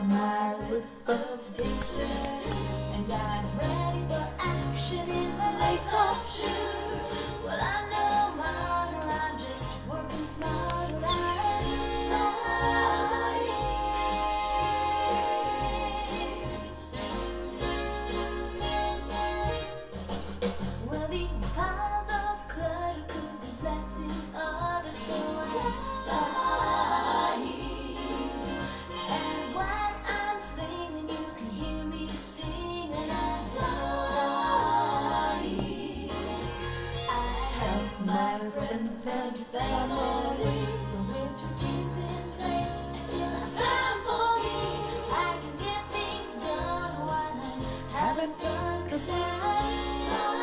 my list of things to do, and I'm ready for action in my lace-off shoes. Well, I'm no model, I'm just working smarter. Well, these piles of clutter could be blessing others, so I'm flying. And when I'm singing, you can hear me singing. I'm flying. I help my friends and family, but with routines in place, I still have time for me. I can get things done while I'm having fun, 'cause I'm flying.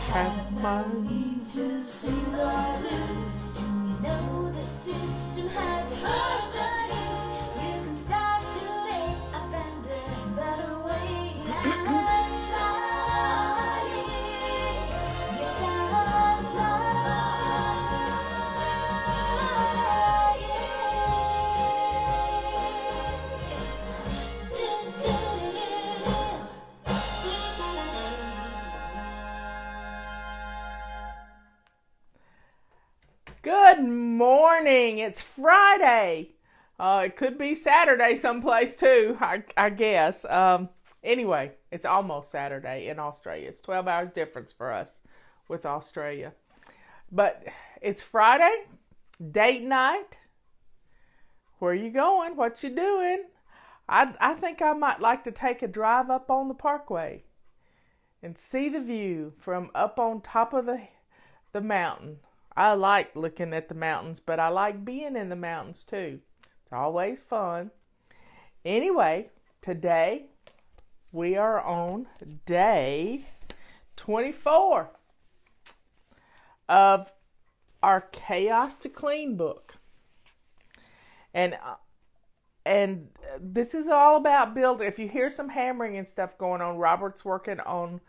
Have my Need to sing or lose. Do you know the system? Have you heard the news? You can start today. I found a better way. I'm flying. Yes, I'm flying. Good morning. It's Friday. It could be Saturday someplace too, I guess. Anyway, it's almost Saturday in Australia. It's 12 hours difference for us with Australia. But it's Friday, date night. Where you going? What you doing? I think I might like to take a drive up on the parkway and see the view from up on top of the mountain. I like looking at the mountains, but I like being in the mountains too. It's always fun. Anyway, today we are on day 24 of our Chaos to Clean book. And this is all about building. If you hear some hammering and stuff going on, Robert's working on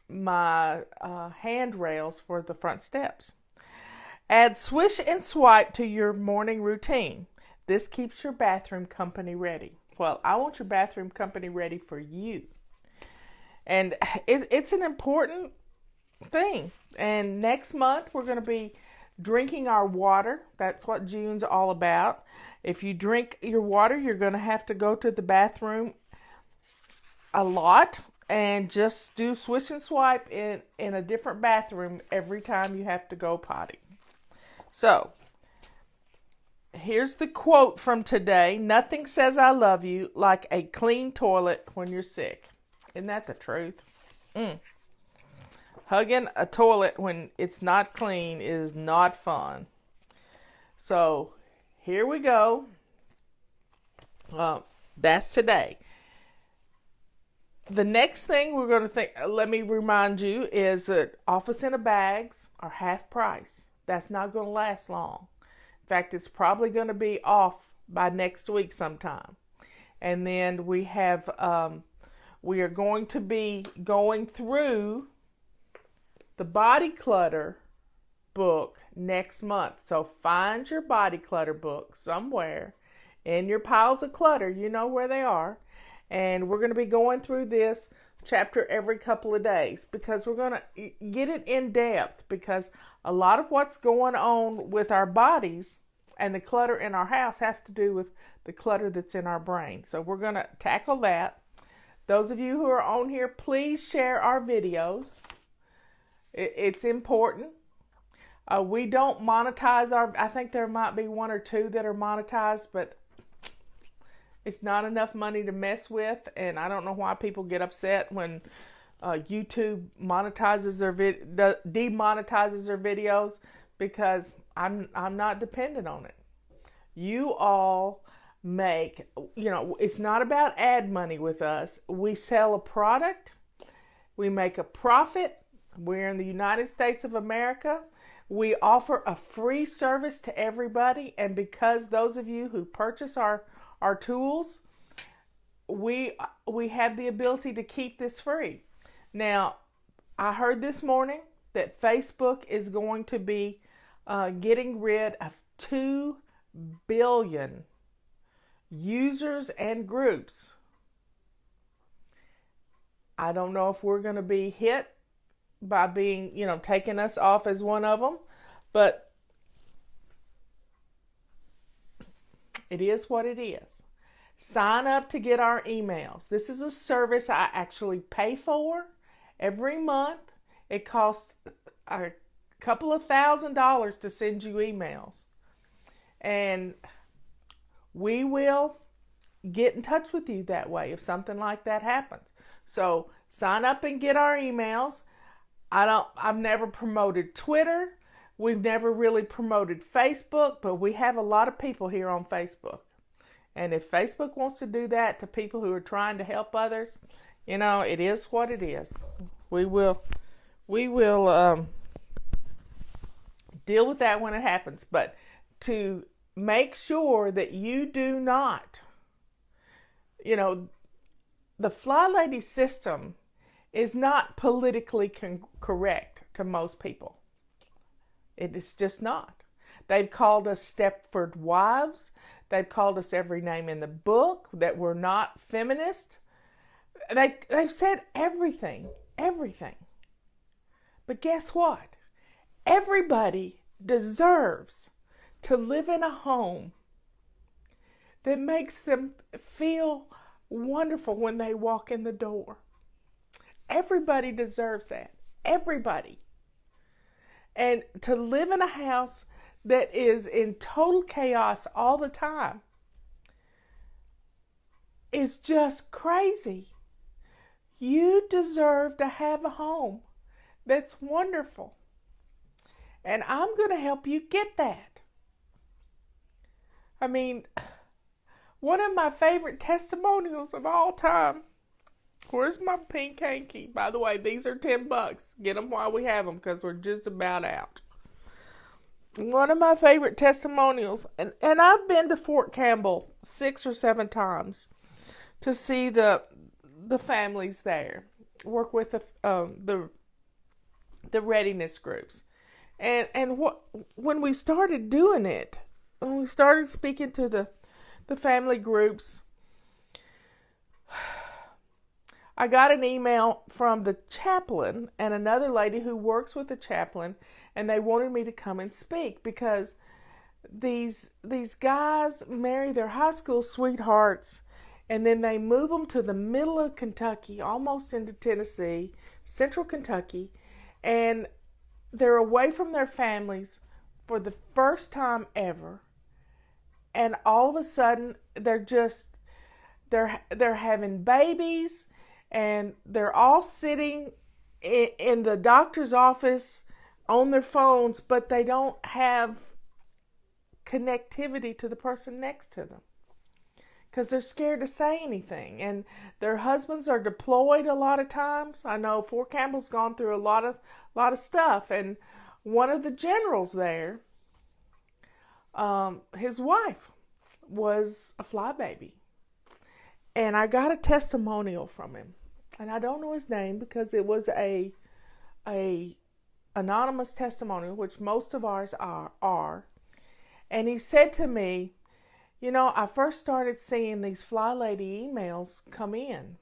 my handrails for the front steps. Add swish and swipe to your morning routine. This keeps your bathroom company ready. Well, I want your bathroom company ready for you. And it's an important thing. And next month, we're going to be drinking our water. That's what June's all about. If you drink your water, you're going to have to go to the bathroom a lot and just do swish and swipe in a different bathroom every time you have to go potty. So, here's the quote from today. Nothing says I love you like a clean toilet when you're sick. Isn't that the truth? Hugging a toilet when it's not clean is not fun. So, here we go. That's today. The next thing we're going to think, let me remind you, is that office in a bags are half price. That's not going to last long. In fact, it's probably going to be off by next week sometime. And then we are going to be going through the body clutter book next month. So find your body clutter book somewhere in your piles of clutter. You know where they are. And we're going to be going through this chapter every couple of days because we're going to get it in depth, because a lot of what's going on with our bodies and the clutter in our house have to do with the clutter that's in our brain. So we're going to tackle that. Those of you who are on here, please share our videos. It's important. We don't monetize I think there might be one or two that are monetized, but it's not enough money to mess with, and I don't know why people get upset when YouTube demonetizes their videos, because I'm not dependent on it. You all make, it's not about ad money with us. We sell a product, we make a profit We're in the United States of America. We offer a free service to everybody, and because those of you who purchase our tools, we have the ability to keep this free. Now, I heard this morning that Facebook is going to be getting rid of 2 billion users and groups. I don't know if we're going to be hit by being, taking us off as one of them, but it is what it is. Sign up to get our emails. This is a service I actually pay for every month. It costs a couple of $1,000s to send you emails. And we will get in touch with you that way if something like that happens. So sign up and get our emails. I've never promoted Twitter. We've never really promoted Facebook, but we have a lot of people here on Facebook. And if Facebook wants to do that to people who are trying to help others, it is what it is. We will deal with that when it happens. But to make sure that you do not, the Fly Lady system is not politically correct to most people. It is just not. They've called us Stepford wives. They've called us every name in the book, that we're not feminist. They've said everything. But guess what? Everybody deserves to live in a home that makes them feel wonderful when they walk in the door. Everybody deserves that. Everybody. And to live in a house that is in total chaos all the time is just crazy. You deserve to have a home that's wonderful. And I'm going to help you get that. I mean, one of my favorite testimonials of all time. Where's my pink hanky? By the way, these are $10. Get them while we have them, because we're just about out. One of my favorite testimonials, and I've been to Fort Campbell 6 or 7 times to see the families there, work with the readiness groups, and when we started doing it, when we started speaking to the family groups, I got an email from the chaplain and another lady who works with the chaplain, and they wanted me to come and speak because these guys marry their high school sweethearts, and then they move them to the middle of Kentucky, almost into Tennessee, central Kentucky, and they're away from their families for the first time ever, and all of a sudden they're having babies. And they're all sitting in the doctor's office on their phones, but they don't have connectivity to the person next to them because they're scared to say anything. And their husbands are deployed a lot of times. I know Fort Campbell's gone through a lot of stuff. And one of the generals there, his wife was a flybaby. And I got a testimonial from him. And I don't know his name because it was a anonymous testimonial, which most of ours are. And he said to me, I first started seeing these Fly Lady emails come in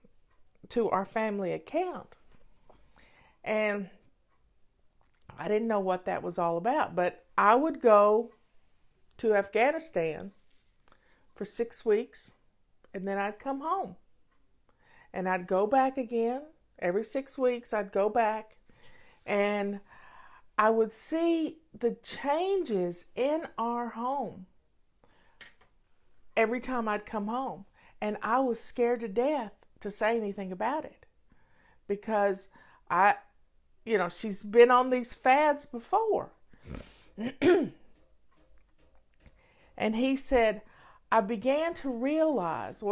to our family account. And I didn't know what that was all about. But I would go to Afghanistan for 6 weeks, and then I'd come home. And I'd go back again. Every 6 weeks, I'd go back. And I would see the changes in our home every time I'd come home. And I was scared to death to say anything about it. Because she's been on these fads before. And he said, I began to realize,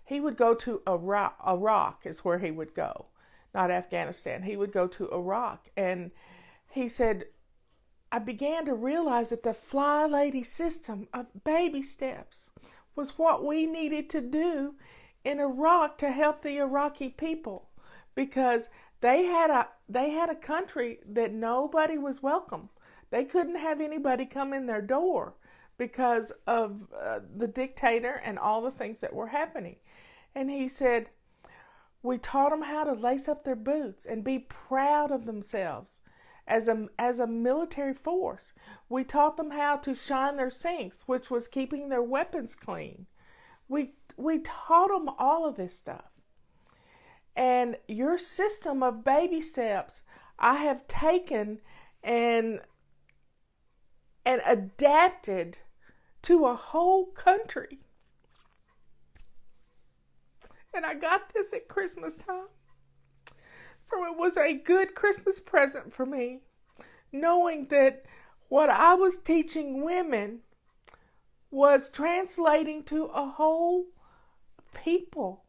he would go to Iraq is where he would go. not Afghanistan. He would go to Iraq. And he said, I began to realize that the Fly Lady system of baby steps was what we needed to do in Iraq to help the Iraqi people, because they had a country that nobody was welcome. They couldn't have anybody come in their door because of the dictator and all the things that were happening. And he said, we taught them how to lace up their boots and be proud of themselves as a military force. We taught them how to shine their sinks, which was keeping their weapons clean. We taught them all of this stuff. And your system of baby steps, I have taken and adapted to a whole country. And I got this at Christmas time. So it was a good Christmas present for me, knowing that what I was teaching women was translating to a whole people.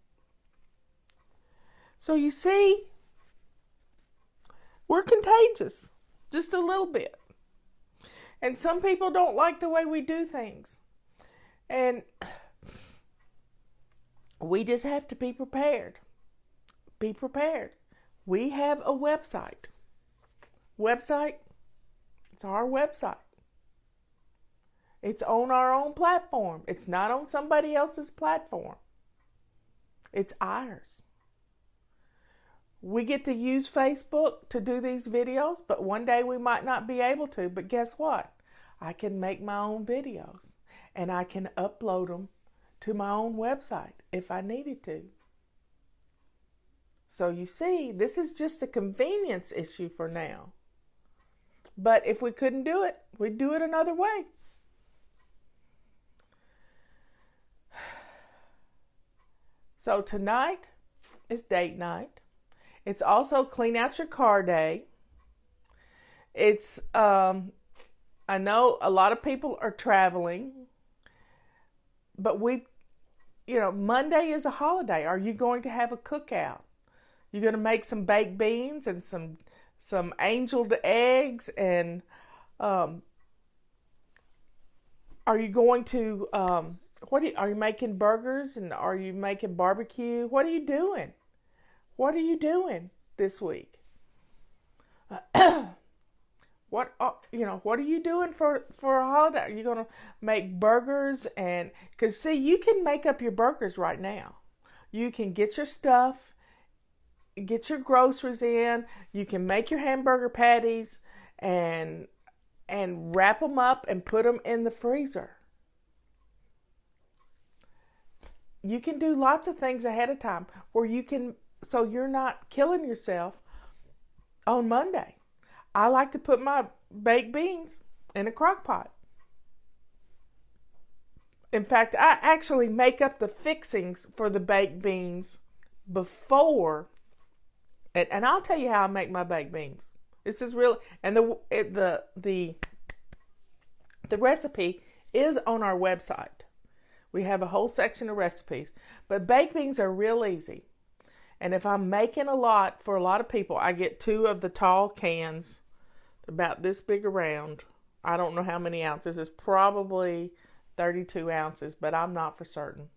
So you see, we're contagious, just a little bit. And some people don't like the way we do things. And we just have to be prepared. Be prepared. We have a website. It's our website. It's on our own platform. It's not on somebody else's platform. It's ours. We get to use Facebook to do these videos, but one day we might not be able to. But guess what? I can make my own videos and I can upload them to my own website if I needed to. So you see, this is just a convenience issue for now. But if we couldn't do it, we'd do it another way. So tonight is date night. It's also clean out your car day. It's, I know a lot of people are traveling, but Monday is a holiday. Are you going to have a cookout? You're going to make some baked beans and some angeled eggs, and are you going to are you making burgers, and are you making barbecue? What are you doing? What are you doing this week? What are you doing for a holiday? Are you going to make burgers? And because see, you can make up your burgers right now. You can get your stuff, get your groceries in. You can make your hamburger patties and wrap them up and put them in the freezer. You can do lots of things ahead of time where you can, so you're not killing yourself on Monday. I like to put my baked beans in a crock pot. In fact, I actually make up the fixings for the baked beans before, and I'll tell you how I make my baked beans. This is really, and the recipe is on our website. We have a whole section of recipes, but baked beans are real easy. And if I'm making a lot for a lot of people, I get 2 of the tall cans, about this big around. I don't know how many ounces. It's probably 32 ounces, but I'm not for certain.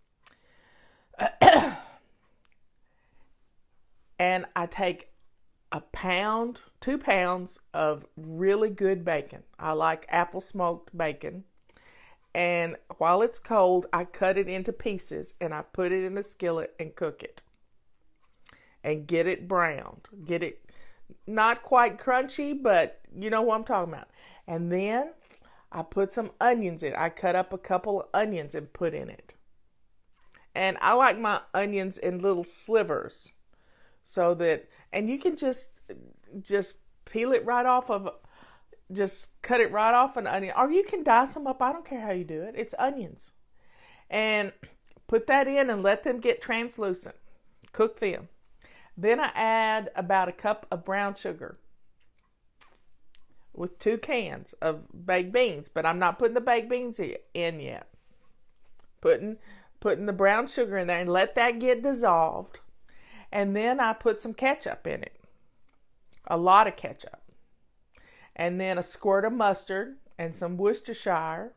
And I take 2 pounds of really good bacon. I like apple smoked bacon. And while it's cold, I cut it into pieces and I put it in a skillet and cook it. And get it browned. Get it not quite crunchy, but you know what I'm talking about. And then I put some onions in. I cut up a couple of onions and put in it. And I like my onions in little slivers. So that, and you can just peel it right off of, just cut it right off an onion. Or you can dice them up. I don't care how you do it. It's onions. And put that in and let them get translucent. Cook them. Then I add about a cup of brown sugar with 2 cans of baked beans, but I'm not putting the baked beans in yet. Putting the brown sugar in there and let that get dissolved. And then I put some ketchup in it, a lot of ketchup. And then a squirt of mustard and some Worcestershire.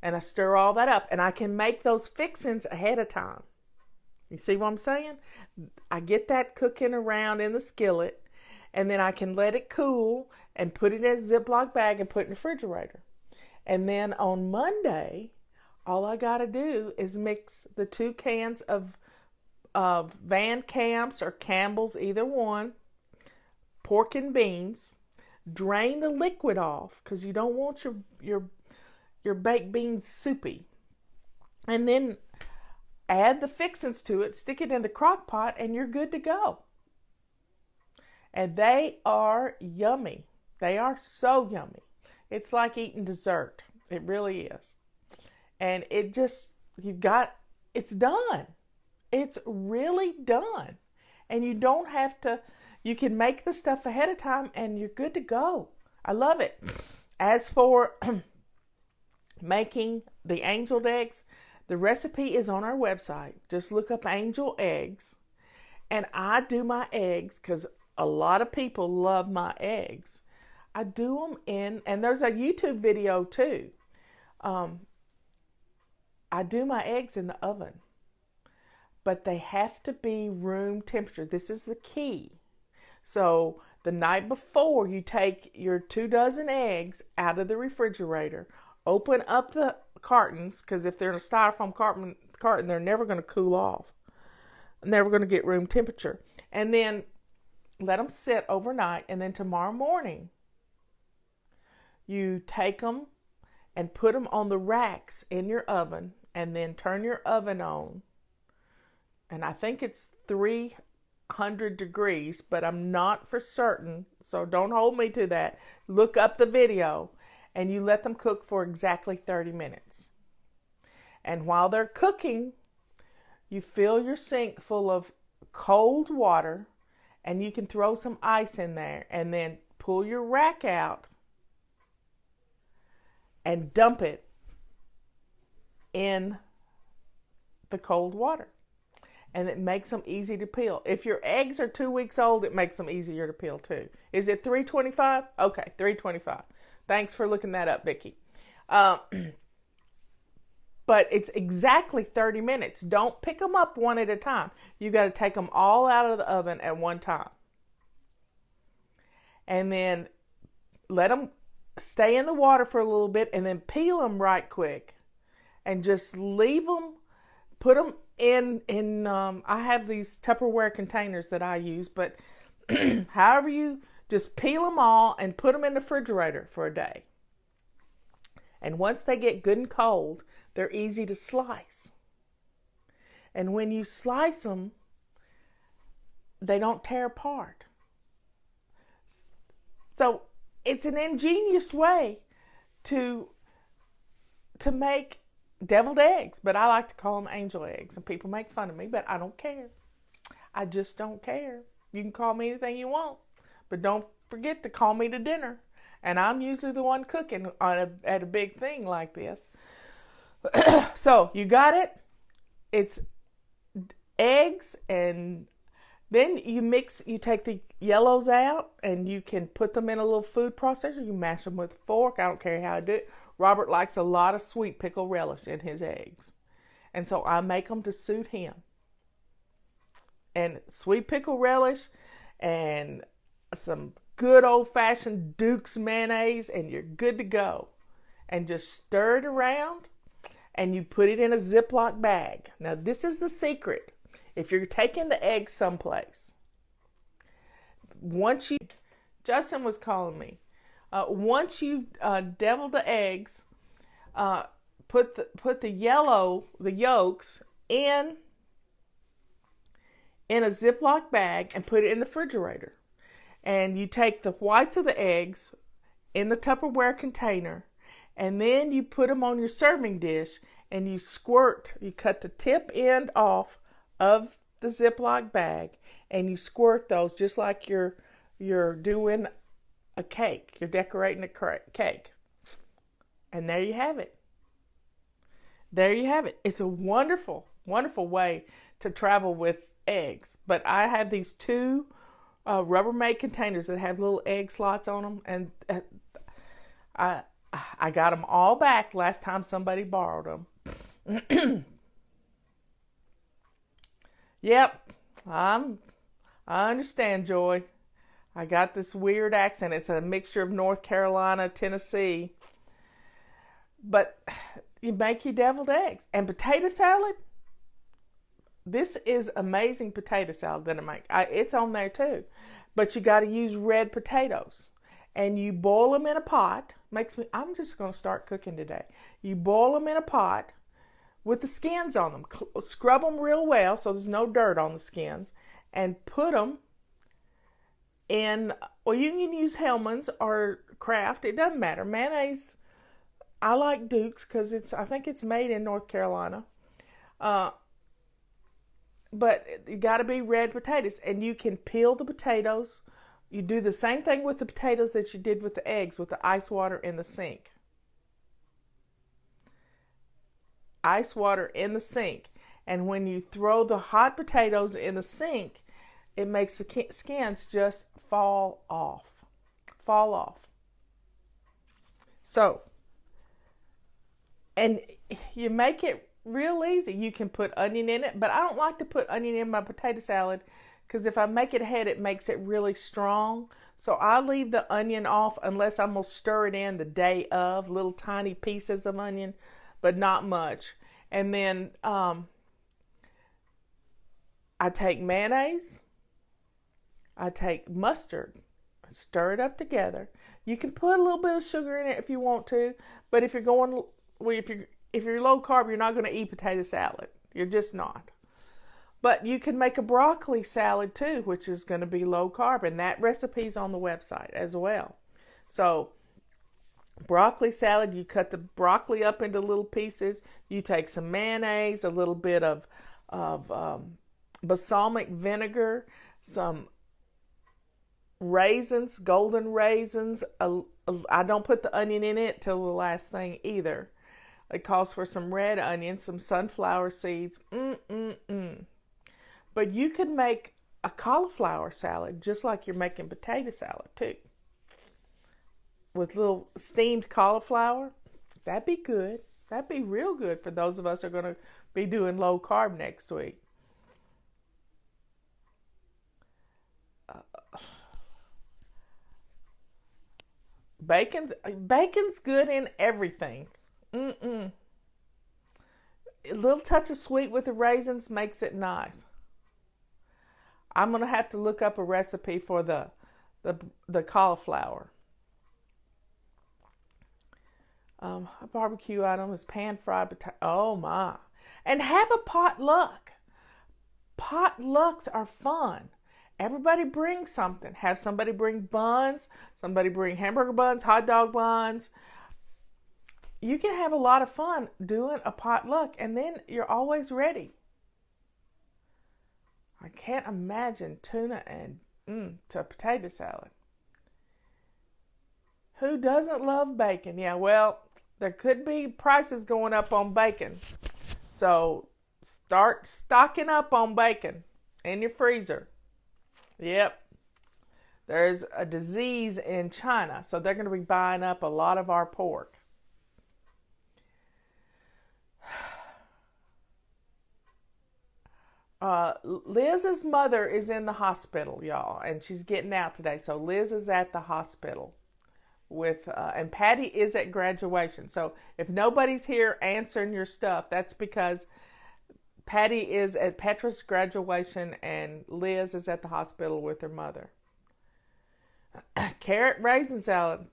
And I stir all that up. And I can make those fixings ahead of time. You see what I'm saying? I get that cooking around in the skillet. And then I can let it cool and put it in a Ziploc bag and put it in the refrigerator. And then on Monday, all I got to do is mix the 2 cans of Van Camp's or Campbell's, either one, pork and beans. Drain the liquid off because you don't want your baked beans soupy. And then add the fixings to it, stick it in the crock pot, and you're good to go. And they are yummy. They are so yummy. It's like eating dessert. It really is. And it just, it's done. It's really done. And you don't have to, you can make the stuff ahead of time and you're good to go. I love it. As for making the angel eggs, the recipe is on our website. Just look up angel eggs. And I do my eggs because a lot of people love my eggs. I do them and there's a YouTube video too. I do my eggs in the oven, but they have to be room temperature. This is the key. So the night before, you take your 2 dozen eggs out of the refrigerator, open up the cartons, because if they're in a styrofoam carton, they're never going to cool off. Never going to get room temperature. And then let them sit overnight, and then tomorrow morning, you take them and put them on the racks in your oven, and then turn your oven on. And I think it's 300 degrees, but I'm not for certain, so don't hold me to that. Look up the video, and you let them cook for exactly 30 minutes. And while they're cooking, you fill your sink full of cold water, and you can throw some ice in there, and then pull your rack out and dump it in the cold water. And it makes them easy to peel. If your eggs are 2 weeks old, it makes them easier to peel too. Is it $3.25? Okay, $3.25. Thanks for looking that up, Vicki. But it's exactly 30 minutes. Don't pick them up one at a time. You got to take them all out of the oven at one time. And then let them stay in the water for a little bit and then peel them right quick. And just leave them, put them in I have these Tupperware containers that I use, but however you just peel them all and put them in the refrigerator for a day. And once they get good and cold, they're easy to slice. And when you slice them, they don't tear apart. So it's an ingenious way to make deviled eggs, but I like to call them angel eggs, and people make fun of me, but I don't care. I just don't care. You can call me anything you want, but don't forget to call me to dinner. And I'm usually the one cooking at a big thing like this. So you got it. It's eggs, and then you take the yellows out, and you can put them in a little food processor. You mash them with a fork. I don't care how I do it. Robert likes a lot of sweet pickle relish in his eggs. And so I make them to suit him. And sweet pickle relish and some good old-fashioned Duke's mayonnaise, and you're good to go. And just stir it around, and you put it in a Ziploc bag. Now, this is the secret. If you're taking the eggs someplace, Justin was calling me. Once you've deviled the eggs, put the yolks in a Ziploc bag and put it in the refrigerator. And you take the whites of the eggs in the Tupperware container, and then you put them on your serving dish, and you cut the tip end off of the Ziploc bag, and you squirt those just like you're doing a cake. You're decorating a cake. And there you have it. There you have it. It's a wonderful, wonderful way to travel with eggs. But I have these two Rubbermaid containers that have little egg slots on them, and I got them all back last time somebody borrowed them. Yep, I understand, Joy. I got this weird accent. It's a mixture of North Carolina, Tennessee. But you make your deviled eggs. And potato salad, this is amazing potato salad that I make. It's on there too. But you got to use red potatoes. And you boil them in a pot. I'm just going to start cooking today. You boil them in a pot with the skins on them. Scrub them real well so there's no dirt on the skins. And put them in, well, you can use Hellmann's or Kraft. It doesn't matter. Mayonnaise, I like Duke's because I think it's made in North Carolina. But you got to be red potatoes. And you can peel the potatoes. You do the same thing with the potatoes that you did with the eggs, with the ice water in the sink. Ice water in the sink. And when you throw the hot potatoes in the sink, it makes the skins just fall off. Fall off. So, and you make it real easy. You can put onion in it, but I don't like to put onion in my potato salad because if I make it ahead, it makes it really strong. So I leave the onion off unless I'm going to stir it in the day of, little tiny pieces of onion, but not much. And then I take mayonnaise, I take mustard, stir it up together. You can put a little bit of sugar in it if you want to, but if you're going, well, if you're low carb, you're not going to eat potato salad. You're just not. But you can make a broccoli salad too, which is going to be low carb, and that recipe's on the website as well. So, broccoli salad, you cut the broccoli up into little pieces. You take some mayonnaise, a little bit of balsamic vinegar, some raisins, golden raisins. I don't put the onion in it till the last thing either. It calls for some red onions, some sunflower seeds. But you could make a cauliflower salad just like you're making potato salad too. With little steamed cauliflower. That'd be good. That'd be real good for those of us who are going to be doing low carb next week. Bacon's good in everything. A little touch of sweet with the raisins makes it nice. I'm going to have to look up a recipe for the cauliflower. A barbecue item is pan-fried potato. Oh my. And have a potluck. Potlucks are fun. Everybody bring something. Have somebody bring buns. Somebody bring hamburger buns, hot dog buns. You can have a lot of fun doing a potluck, and then you're always ready. I can't imagine tuna and to a potato salad. Who doesn't love bacon? Yeah, well, there could be prices going up on bacon. So start stocking up on bacon in your freezer. Yep. There's a disease in China, so they're going to be buying up a lot of our pork. Liz's mother is in the hospital, y'all, and she's getting out today. So Liz is at the hospital and Patty is at graduation. So if nobody's here answering your stuff, that's because Patty is at Petra's graduation and Liz is at the hospital with her mother. Carrot raisin salad,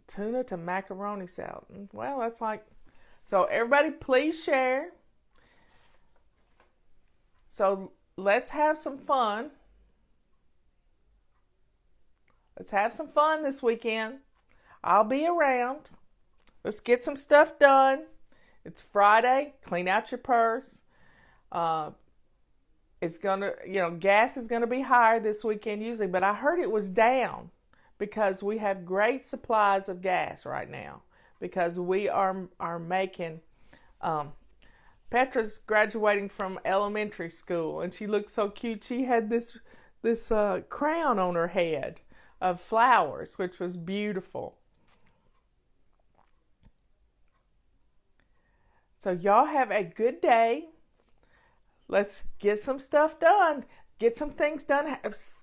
tuna to macaroni salad. Well, that's like, so everybody please share. So let's have some fun. Let's have some fun this weekend. I'll be around. Let's get some stuff done. It's Friday. Clean out your purse. It's gonna, gas is gonna be higher this weekend usually, but I heard it was down because we have great supplies of gas right now because we are making Petra's graduating from elementary school, and she looked so cute. She had this crown on her head of flowers, which was beautiful. So y'all have a good day. Let's get some stuff done. Get some things done.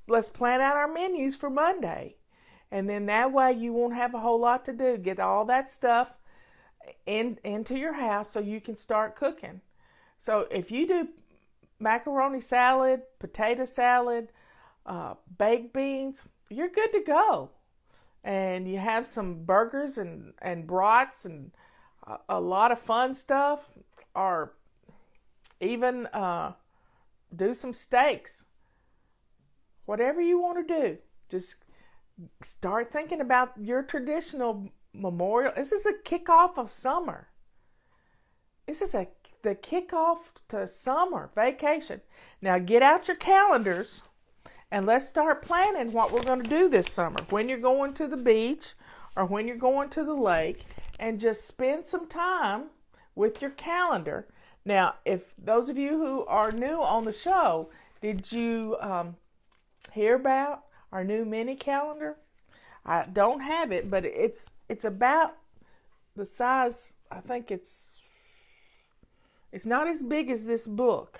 Let's plan out our menus for Monday. And then that way you won't have a whole lot to do. Get all that stuff into your house so you can start cooking. So if you do macaroni salad, potato salad, baked beans, you're good to go. And you have some burgers and brats and a lot of fun stuff, or even do some steaks. Whatever you want to do, just start thinking about your traditional memorial. This is a kickoff of summer. This is the kickoff to summer vacation. Now get out your calendars and let's start planning what we're going to do this summer. When you're going to the beach or when you're going to the lake, and just spend some time with your calendar. Now, if those of you who are new on the show, did you hear about our new mini calendar? I don't have it, but it's about the size. I think it's not as big as this book,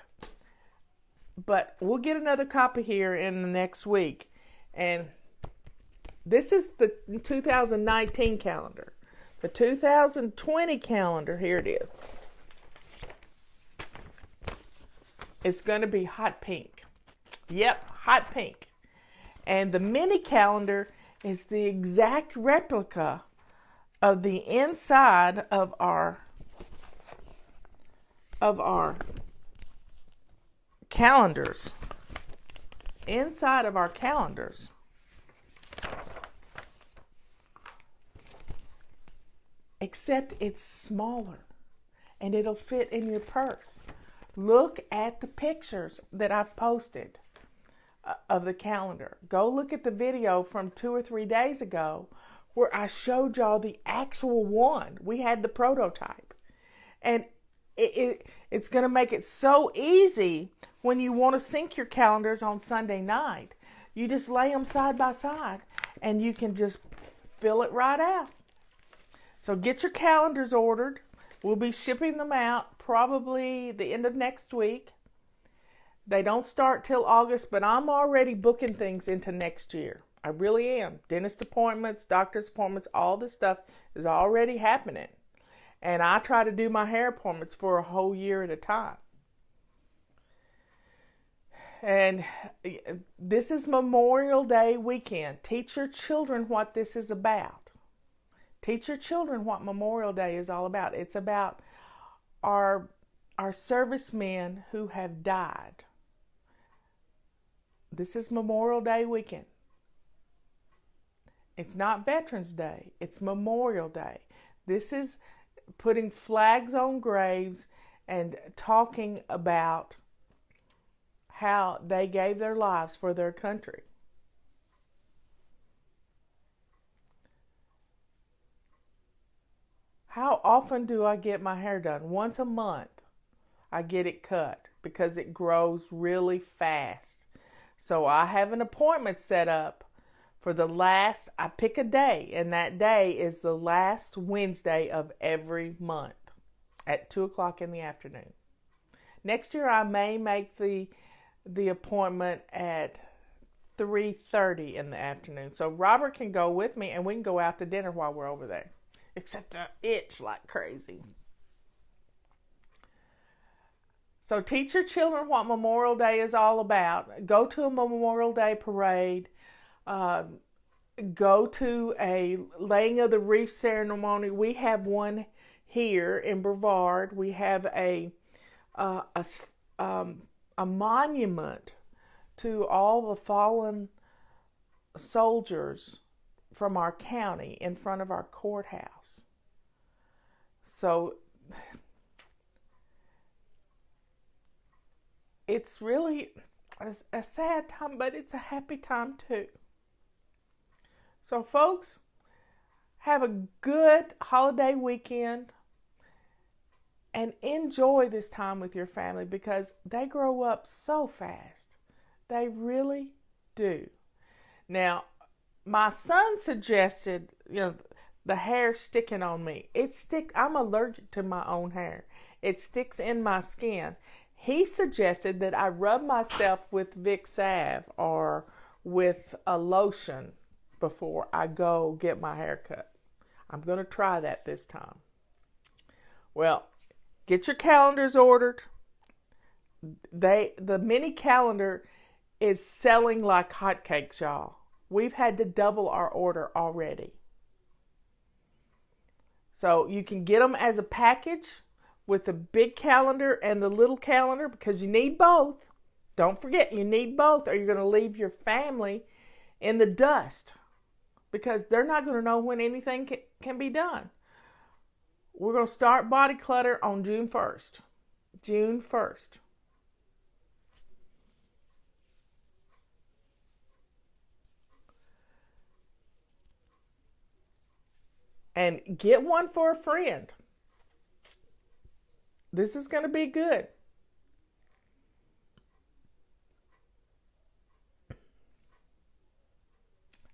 but we'll get another copy here in the next week. And this is the 2019 calendar. The 2020 calendar, here it is. It's going to be hot pink. Yep, hot pink. And the mini calendar is the exact replica of the inside of our calendars. Inside of our calendars. Except it's smaller and it'll fit in your purse. Look at the pictures that I've posted of the calendar. Go look at the video from 2 or 3 days ago where I showed y'all the actual one. We had the prototype. And it's going to make it so easy when you want to sync your calendars on Sunday night. You just lay them side by side and you can just fill it right out. So get your calendars ordered. We'll be shipping them out probably the end of next week. They don't start till August, but I'm already booking things into next year. I really am. Dentist appointments, doctor's appointments, all this stuff is already happening. And I try to do my hair appointments for a whole year at a time. And this is Memorial Day weekend. Teach your children what this is about. Teach your children what Memorial Day is all about. It's about our servicemen who have died. This is Memorial Day weekend. It's not Veterans Day. It's Memorial Day. This is putting flags on graves and talking about how they gave their lives for their country. How often do I get my hair done? Once a month I get it cut because it grows really fast. So I have an appointment set up for I pick a day, and that day is the last Wednesday of every month at 2 o'clock in the afternoon. Next year I may make the appointment at 3:30 in the afternoon. So Robert can go with me and we can go out to dinner while we're over there. Except I itch like crazy. So teach your children what Memorial Day is all about. Go to a Memorial Day parade. Go to a laying of the wreath ceremony. We have one here in Brevard. We have a monument to all the fallen soldiers from our county in front of our courthouse. So it's really a sad time, but it's a happy time too. So folks, have a good holiday weekend and enjoy this time with your family because they grow up so fast. They really do. Now, my son suggested, the hair sticking on me. I'm allergic to my own hair. It sticks in my skin. He suggested that I rub myself with Vicks salve or with a lotion before I go get my hair cut. I'm going to try that this time. Well, get your calendars ordered. The mini calendar is selling like hotcakes, y'all. We've had to double our order already. So you can get them as a package with the big calendar and the little calendar because you need both. Don't forget, you need both or you're going to leave your family in the dust because they're not going to know when anything can be done. We're going to start body clutter on June 1st. June 1st. And get one for a friend. This is going to be good.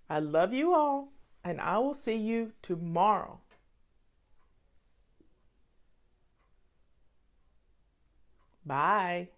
I love you all, and I will see you tomorrow. Bye.